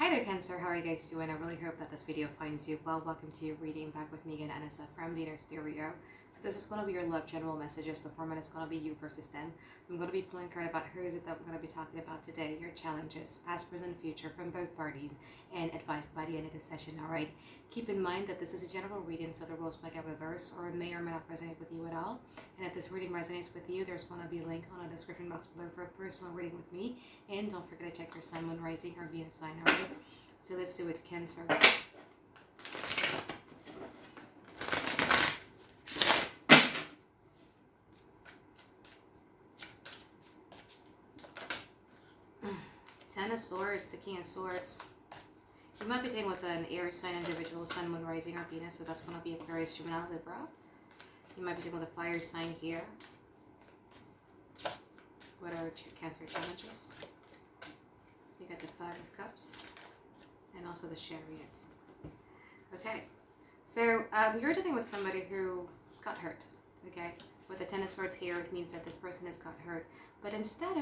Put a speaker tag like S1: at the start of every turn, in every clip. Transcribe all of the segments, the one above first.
S1: Hi there, Cancer. How are you guys doing? I really hope that this video finds you well. Welcome to your reading back with me again, Anisa from the Inner Stereo. So this is going to be your love general messages. The format is going to be you versus them. I'm going to be pulling a card about who is it that we're going to be talking about today, your challenges, past, present, future from both parties, and advice by the end of the session. All right. Keep in mind that this is a general reading, so the rules might get reversed or may or may not resonate with you at all. And if this reading resonates with you, there's going to be a link on the description box below for a personal reading with me. And don't forget to check your sun, moon, rising, or Venus sign. All right. So let's do it, Cancer. Ten of Swords, the King of Swords. You might be dealing with an air sign individual, Sun, Moon, Rising, or Venus, so that's going to be Aquarius, Gemini, Libra. You might be dealing with a fire sign here. What are Cancer challenges? You got the Five of Cups. And also the Chariot. Okay, so you're dealing with somebody who got hurt. Okay, with the Ten of Swords here, it means that this person has got hurt. But instead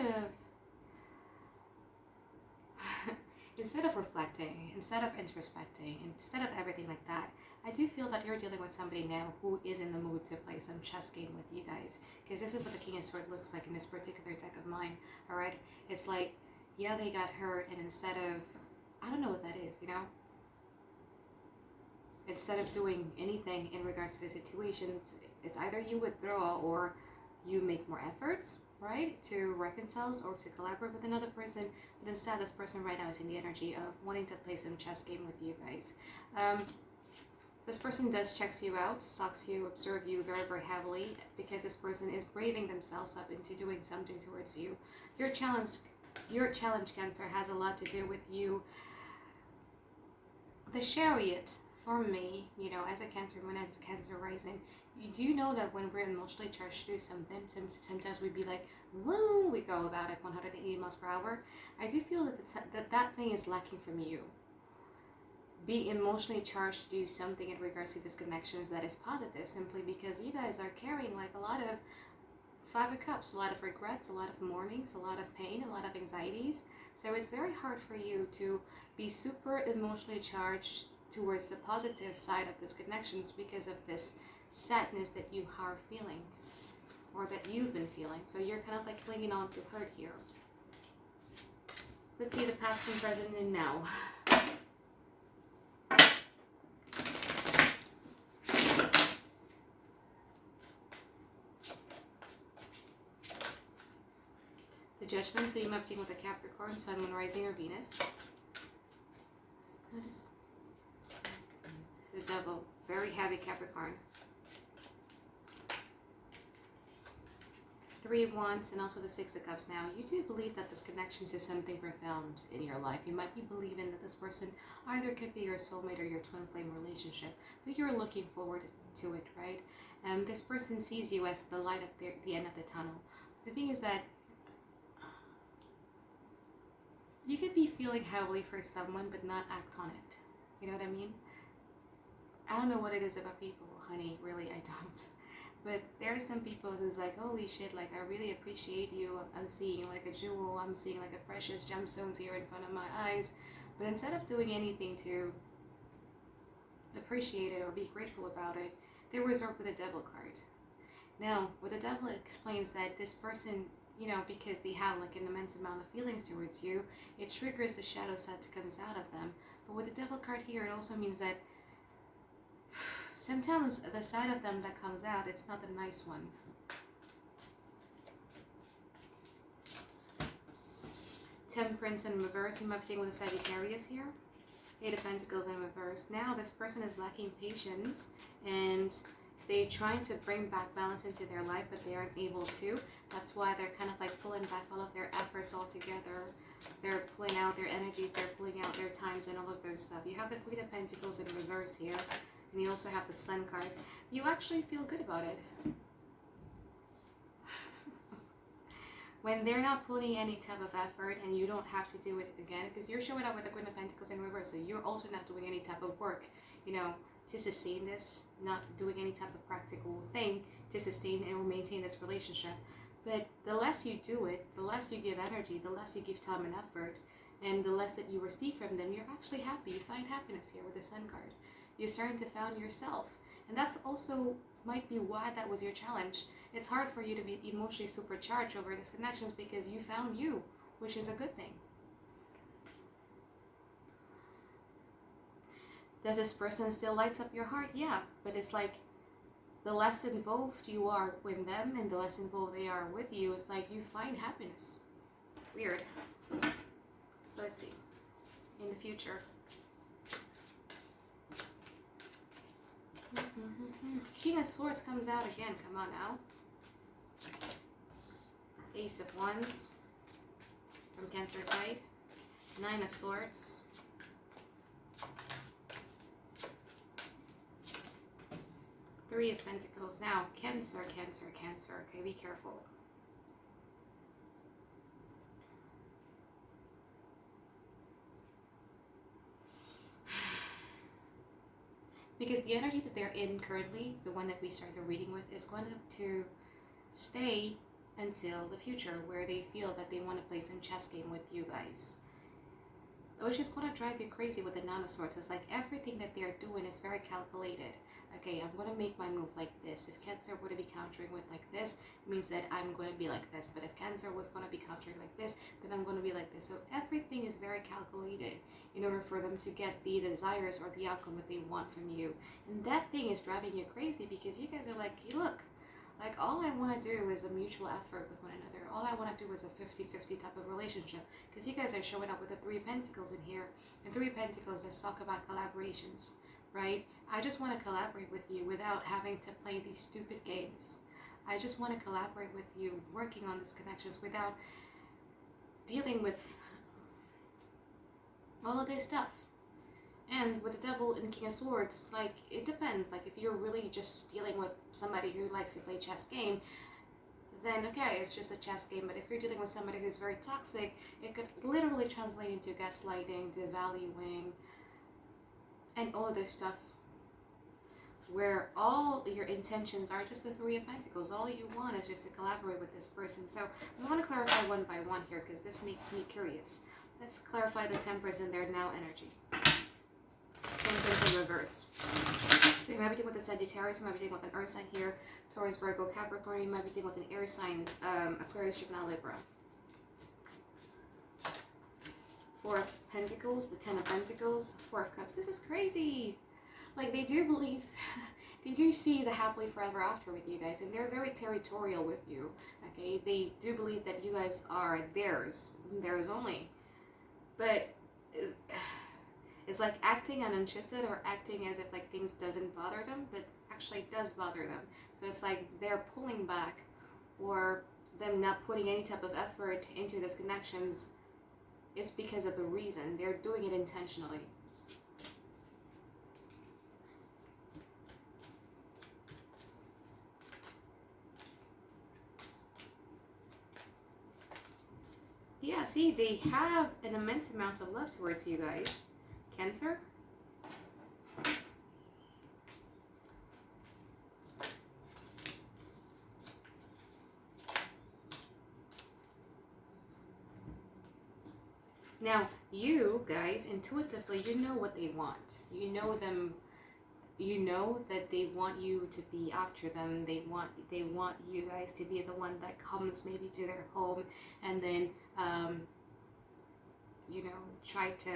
S1: of reflecting, instead of introspecting, instead of everything like that, I do feel that you're dealing with somebody now who is in the mood to play some chess game with you guys. Because this is what the King of Swords looks like in this particular deck of mine. All right, it's like, yeah, they got hurt, and instead of, I don't know what that is, you know? Instead of doing anything in regards to the situations, it's either you withdraw or you make more efforts, right? To reconcile or to collaborate with another person. But instead, this person right now is in the energy of wanting to play some chess game with you guys. This person does checks you out, stalks you, observe you very, very heavily, because this person is braving themselves up into doing something towards you. Your challenge, Cancer, has a lot to do with you. The Chariot, for me, you know, as a Cancer moon, as a Cancer rising, you do know that when we're emotionally charged to do something, sometimes we'd be like, woo, we go about it 180 miles per hour. I do feel that that thing is lacking from you. Being emotionally charged to do something in regards to these connections that is positive, simply because you guys are carrying like a lot of Five of Cups, a lot of regrets, a lot of mournings, a lot of pain, a lot of anxieties. So it's very hard for you to be super emotionally charged towards the positive side of these connections because of this sadness that you are feeling, or that you've been feeling. So you're kind of like clinging on to hurt here. Let's see the past and present and now. Judgment, so you might be dealing with a Capricorn, Sun, Moon, Rising, or Venus. Notice the Devil, very heavy Capricorn. Three of Wands, and also the Six of Cups. Now, you do believe that this connection is something profound in your life. You might be believing that this person either could be your soulmate or your twin flame relationship, but you're looking forward to it, right? This person sees you as the light at the end of the tunnel. The thing is that you could be feeling heavily for someone but not act on it. You know what I mean? I don't know what it is about people, honey. Really, I don't. But there are some people who's like, holy shit, like, I really appreciate you. I'm seeing like a jewel. I'm seeing like a precious gemstones here in front of my eyes. But instead of doing anything to appreciate it or be grateful about it, they resort with a Devil card. Now, with the Devil, it explains that this person, you know, because they have like an immense amount of feelings towards you, it triggers the shadow side that comes out of them. But with the Devil card here, it also means that sometimes the side of them that comes out, it's not the nice one. Temperance in reverse, you might be dealing with a Sagittarius here. Eight of Pentacles in reverse. Now this person is lacking patience, and they're trying to bring back balance into their life, but they aren't able to. That's why they're kind of like pulling back all of their efforts all together. They're pulling out their energies, they're pulling out their times and all of those stuff. You have the Queen of Pentacles in reverse here, and you also have the Sun card. You actually feel good about it. When they're not putting any type of effort and you don't have to do it again, because you're showing up with the Queen of Pentacles in reverse, so you're also not doing any type of work, you know, to sustain this, not doing any type of practical thing to sustain and maintain this relationship. But the less you do it, the less you give energy, the less you give time and effort, And the less that you receive from them, you're actually happy. You find happiness here with the Sun card. You're starting to find yourself. And that's also might be why that was your challenge. It's hard for you to be emotionally supercharged over these connections because you found you, which is a good thing. Does this person still lights up your heart? Yeah, but it's like the less involved you are with them and the less involved they are with you, it's like you find happiness. Weird. Let's see. In the future. King of Swords comes out again. Come on now. Ace of Wands from Cancer side. 9 of Swords. Three of Pentacles. Now, Cancer, Cancer, Cancer. Okay, be careful. Because the energy that they're in currently, the one that we started the reading with, is going to stay until the future, where they feel that they want to play some chess game with you guys. Which is going to drive you crazy with the Nine of Swords. It's like everything that they're doing is very calculated. Okay, I'm going to make my move like this. If Cancer were to be countering with like this, it means that I'm going to be like this. But if Cancer was going to be countering like this, then I'm going to be like this. So everything is very calculated in order for them to get the desires or the outcome that they want from you. And that thing is driving you crazy because you guys are like, hey, look, like all I want to do is a mutual effort with one another. All I want to do is a 50-50 type of relationship. Because you guys are showing up with the 3 of Pentacles in here. And 3 of Pentacles, let's talk about collaborations, right? I just want to collaborate with you without having to play these stupid games. I just want to collaborate with you, working on these connections without dealing with all of this stuff. And with the Devil and King of Swords, like, it depends. Like, if you're really just dealing with somebody who likes to play chess game, then okay, it's just a chess game. But if you're dealing with somebody who's very toxic, it could literally translate into gaslighting, devaluing, and all of this stuff, where all your intentions are just the 3 of Pentacles. All you want is just to collaborate with this person. So I want to clarify one by one here because this makes me curious. Let's clarify the Temperance and their now energy. Temperance in reverse. So you might be dealing with a Sagittarius, you might be dealing with an Earth sign here, Taurus, Virgo, Capricorn, you might be dealing with an air sign, Aquarius, Gemini, Libra. 4 of Pentacles, the 10 of Pentacles, 4 of Cups. This is crazy. Like, they do believe, they do see the happily forever after with you guys, and they're very territorial with you, okay? They do believe that you guys are theirs only. But it's like acting uninterested or acting as if like things doesn't bother them, but actually it does bother them. So it's like they're pulling back or them not putting any type of effort into these connections. It's because of a reason. They're doing it intentionally. Yeah, see, they have an immense amount of love towards you guys. Cancer. Now, you guys, intuitively, you know what they want. You know them. You know that they want you to be after them. They want you guys to be the one that comes maybe to their home and then, you know, try to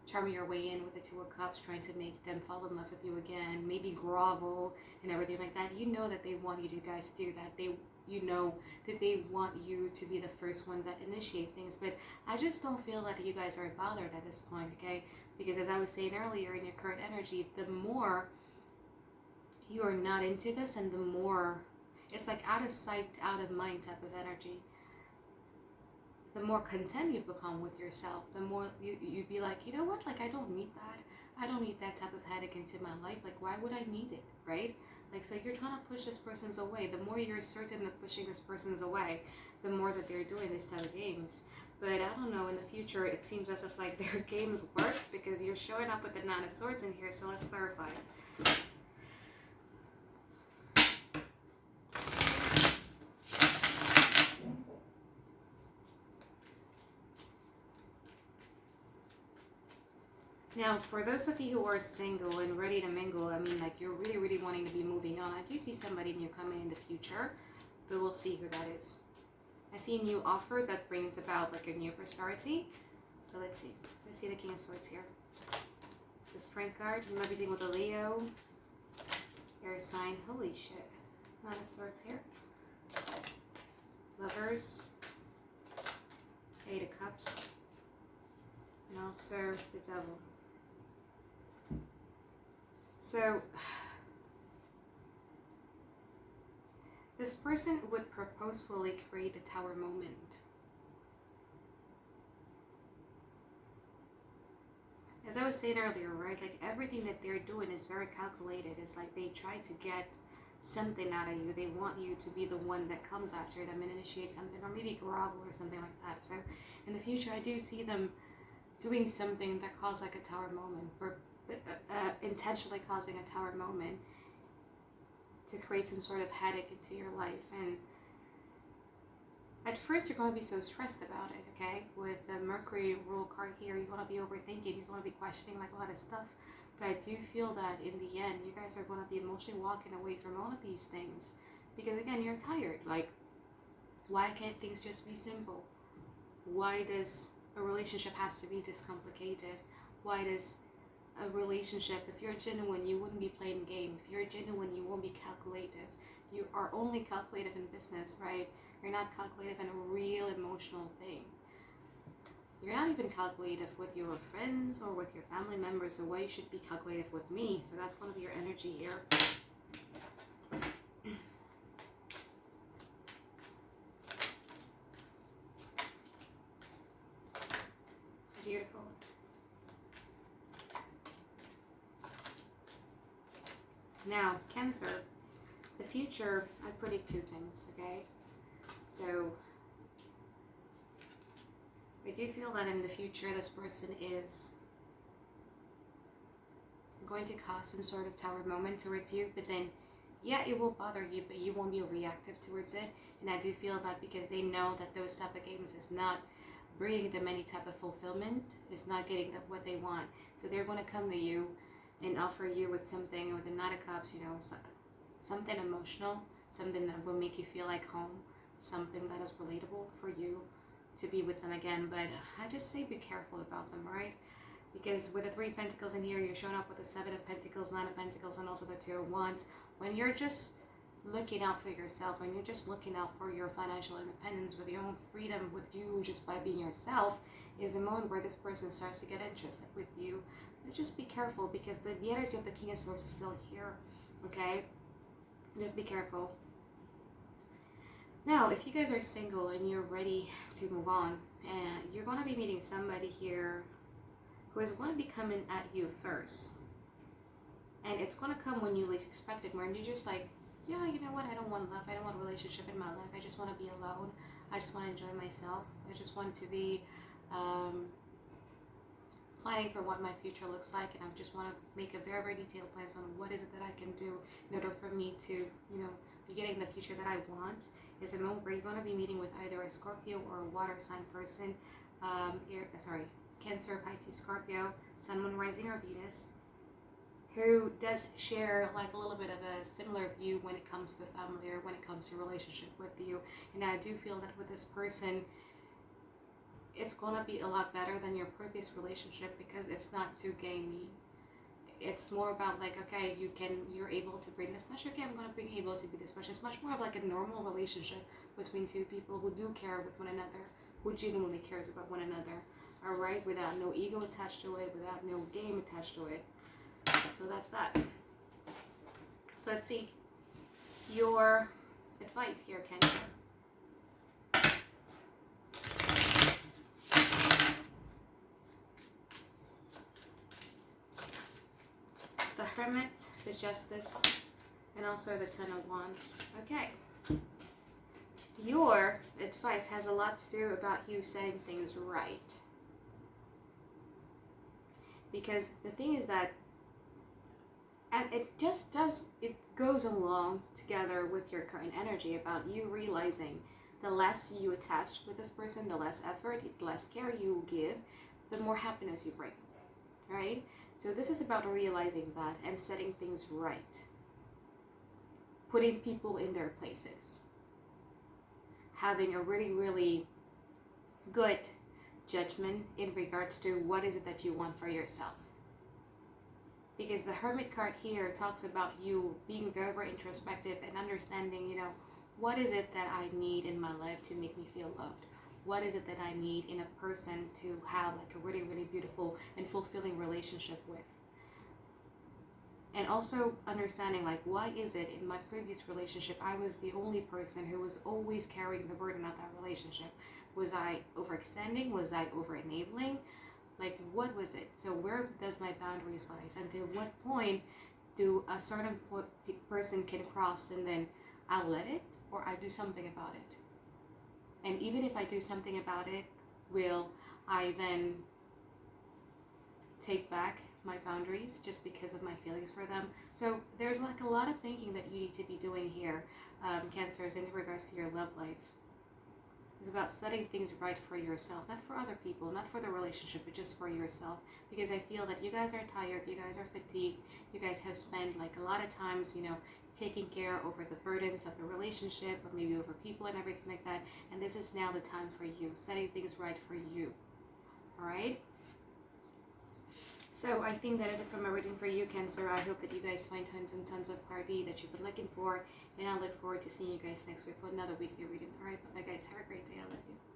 S1: charm your way in with the 2 of Cups, trying to make them fall in love with you again, maybe grovel and everything like that. You know that they want you guys to do that. You know that they want you to be the first one that initiate things, but I just don't feel that you guys are bothered at this point, okay? Because as I was saying earlier, in your current energy, the more you are not into this and the more it's like out of sight, out of mind type of energy, the more content you've become with yourself, the more you'd be like, you know what, like I don't need that. I don't need that type of headache into my life. Like, why would I need it, right? Like, so you're trying to push this person's away. The more you're certain of pushing this person's away, the more that they're doing this type of games. But I don't know, in the future, it seems as if like their games works because you're showing up with the 9 of Swords in here. So let's clarify. Now, for those of you who are single and ready to mingle, I mean, like you're really, really wanting to be moving on. I do see somebody new coming in the future, but we'll see who that is. I see a new offer that brings about like a new prosperity. But let's see. Let's see the King of Swords here. The Strength card. You might be dealing with a Leo. Air sign. Holy shit. Nine of Swords here. Lovers. Eight of Cups. And also the Devil. So, this person would purposefully create a tower moment. As I was saying earlier, right, like everything that they're doing is very calculated. It's like they try to get something out of you. They want you to be the one that comes after them and initiate something, or maybe grovel or something like that. So in the future, I do see them doing something that caused like a tower moment, or intentionally causing a tower moment to create some sort of headache into your life. And at first you're going to be so stressed about it, okay? With the Mercury rule card here, you're going to be overthinking, you're going to be questioning like a lot of stuff. But I do feel that in the end, you guys are going to be emotionally walking away from all of these things. Because again, you're tired. Like, why can't things just be simple? Why does a relationship has to be this complicated? Why does a relationship, if you're genuine, you wouldn't be playing game. If you're genuine, you won't be calculative. You are only calculative in business, right? You're not calculative in a real emotional thing. You're not even calculative with your friends or with your family members, so why you should be calculative with me? So that's going to be your energy here. Beautiful. Now, Cancer, the future, I predict two things, okay? So, I do feel that in the future, this person is going to cause some sort of tower moment towards you, but then, yeah, it will bother you, but you won't be reactive towards it. And I do feel that because they know that those type of games is not bringing them any type of fulfillment, is not getting them what they want. So they're going to come to you and offer you with something, with the Knight of Cups, you know, something emotional, something that will make you feel like home, something that is relatable for you to be with them again. But I just say be careful about them, right? Because with the Three of Pentacles in here, you're showing up with the Seven of Pentacles, Nine of Pentacles, and also the Two of Wands. When you're just looking out for yourself, when you're just looking out for your financial independence, with your own freedom, with you just by being yourself, is the moment where this person starts to get interested with you. But just be careful, because the energy of the King of Swords is still here, okay? Just be careful. Now, if you guys are single and you're ready to move on, and you're going to be meeting somebody here who is going to be coming at you first. And it's going to come when you least expect it, when you're just like, yeah, you know what, I don't want love, I don't want a relationship in my life, I just want to be alone, I just want to enjoy myself, I just want to be planning for what my future looks like, and I just want to make a very, very detailed plans on what is it that I can do in order for me to, you know, be getting the future that I want. Is a moment where you're going to be meeting with either a Scorpio or a water sign person, Cancer, Pisces, Scorpio, Sun, Moon, Rising, or Venus, who does share like a little bit of a similar view when it comes to family or when it comes to relationship with you. And I do feel that with this person, it's going to be a lot better than your previous relationship, because it's not too gamey. It's more about like, okay, you're able to bring this much, okay, I'm going to be able to be this much. It's much more of like a normal relationship between two people who do care with one another, who genuinely cares about one another, all right, without no ego attached to it, without no game attached to it. So that's that. So let's see your advice here, Cancer. The Hermit, the Justice, and also the Ten of Wands. Okay. Your advice has a lot to do about you setting things right. Because the thing is that, and it goes along together with your current energy about you realizing the less you attach with this person, the less effort, the less care you give, the more happiness you bring. right? So this is about realizing that and setting things right, putting people in their places, having a really, really good judgment in regards to what is it that you want for yourself. Because the Hermit card here talks about you being very, very introspective and understanding, you know, what is it that I need in my life to make me feel loved? What is it that I need in a person to have like a really, really beautiful and fulfilling relationship with? And also understanding like, why is it in my previous relationship I was the only person who was always carrying the burden of that relationship? Was I overextending? Was I over enabling? Like, what was it? So where does my boundaries lie? Until what point do a certain person can cross, and then I'll let it, or I do something about it? And even if I do something about it, will I then take back my boundaries just because of my feelings for them? So there's like a lot of thinking that you need to be doing here, Cancers, in regards to your love life. It's about setting things right for yourself, not for other people, not for the relationship, but just for yourself. Because I feel that you guys are tired, you guys are fatigued, you guys have spent like a lot of times, you know, taking care over the burdens of the relationship, or maybe over people and everything like that. And this is now the time for you, setting things right for you. All right? So I think that is it from my reading for you, Cancer. I hope that you guys find tons and tons of clarity that you've been looking for. And I look forward to seeing you guys next week for another weekly reading. All right, bye guys. Have a great day. I love you.